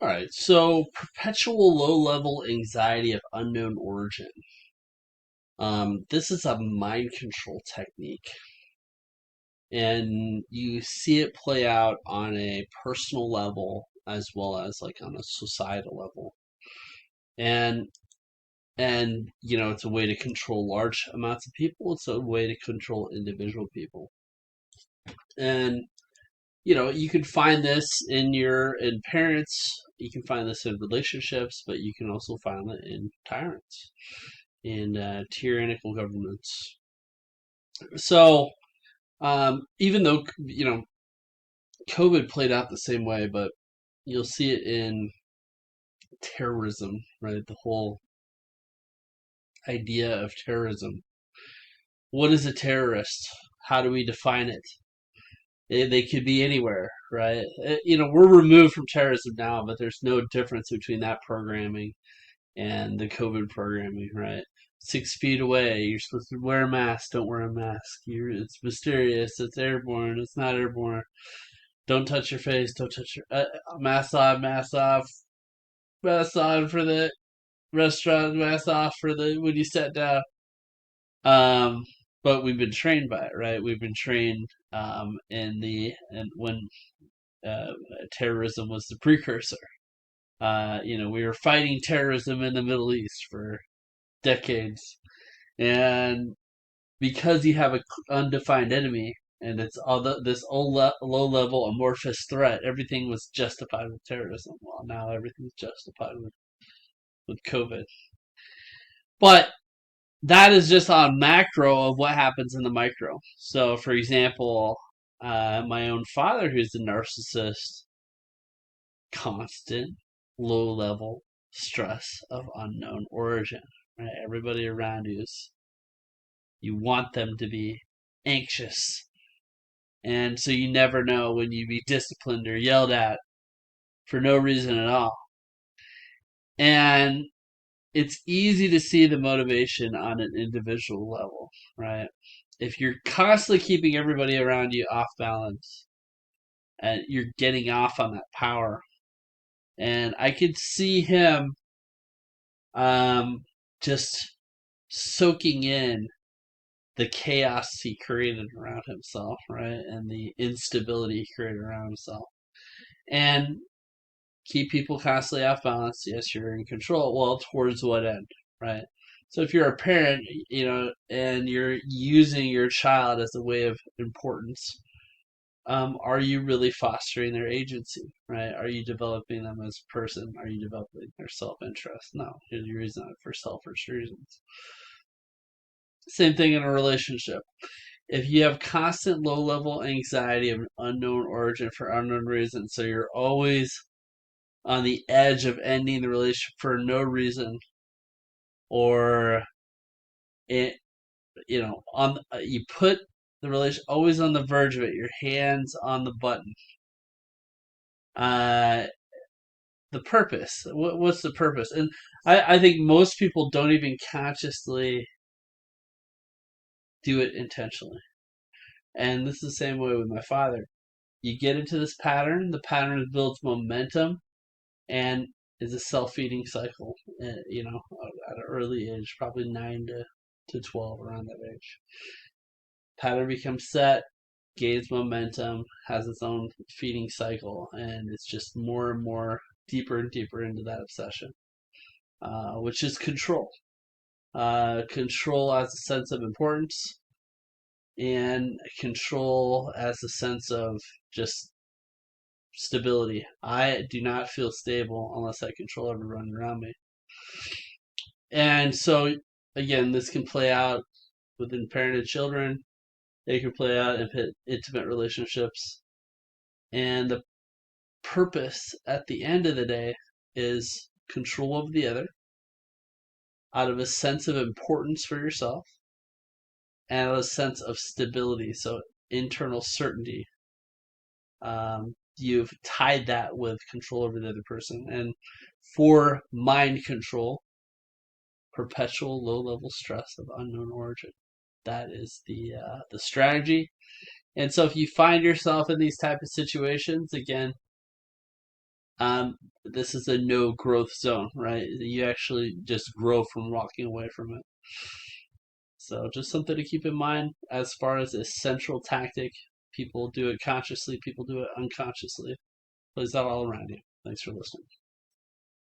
All right, so perpetual low-level anxiety of unknown origin. This is a mind control technique, and you see it play out on a personal level as well as like on a societal level. And it's a way to control large amounts of people. It's a way to control individual people. And you can find this in parents, you can find this in relationships, but you can also find it in tyrants, in tyrannical governments. So even though COVID played out the same way, but you'll see it in terrorism, right? The whole idea of terrorism. What is a terrorist? How do we define it? They could be anywhere, right? We're removed from terrorism now, but there's no difference between that programming and the COVID programming, right? 6 feet away, you're supposed to wear a mask. Don't wear a mask. It's mysterious. It's airborne. It's not airborne. Don't touch your face. Don't touch your mask on. Mask off. Mask on for the restaurant. Mask off for the when you sat down. Um, but we've been trained by it, right? We've been trained and when uh, terrorism was the precursor. We were fighting terrorism in the Middle East for decades, and because you have an undefined enemy and it's this low level amorphous threat, everything was justified with terrorism. Well, now everything's justified with COVID. But that is just on macro of what happens in the micro. So, for example, my own father, who's a narcissist, constant low level stress of unknown origin. Right? Everybody around you want them to be anxious. And so you never know when you be disciplined or yelled at for no reason at all. And it's easy to see the motivation on an individual level, right? If you're constantly keeping everybody around you off balance and you're getting off on that power. And I could see him um, just soaking in the chaos he created around himself, right? And the instability he created around himself. And keep people constantly off balance. Yes, you're in control. Well, towards what end, right? So if you're a parent, and you're using your child as a way of importance, are you really fostering their agency, right? Are you developing them as a person? Are you developing their self-interest? No, you're using it for selfish reasons. Same thing in a relationship. If you have constant low-level anxiety of an unknown origin for unknown reasons, so you're always on the edge of ending the relationship for no reason, or it, on you put the relation always on the verge of it, your hands on the button. Uh, the purpose. What's the purpose? And I think most people don't even consciously do it intentionally. And this is the same way with my father. You get into this pattern. The pattern builds momentum, and is a self-feeding cycle. At an early age, probably 9 to 12, around that age. Pattern becomes set, gains momentum, has its own feeding cycle, and it's just more and more, deeper and deeper into that obsession, which is control. Control as a sense of importance, and control as a sense of just stability. I do not feel stable unless I control everyone around me. And so, again, this can play out within parented children. It can play out in intimate relationships. And the purpose at the end of the day is control of the other out of a sense of importance for yourself and a sense of stability. So, internal certainty. You've tied that with control over the other person. And for mind control, perpetual low-level stress of unknown origin. That is the strategy. And so if you find yourself in these type of situations, again, This is a no growth zone, right? You actually just grow from walking away from it. So just something to keep in mind as far as a central tactic. People do it consciously, people do it unconsciously. Plays out all around you. Thanks for listening.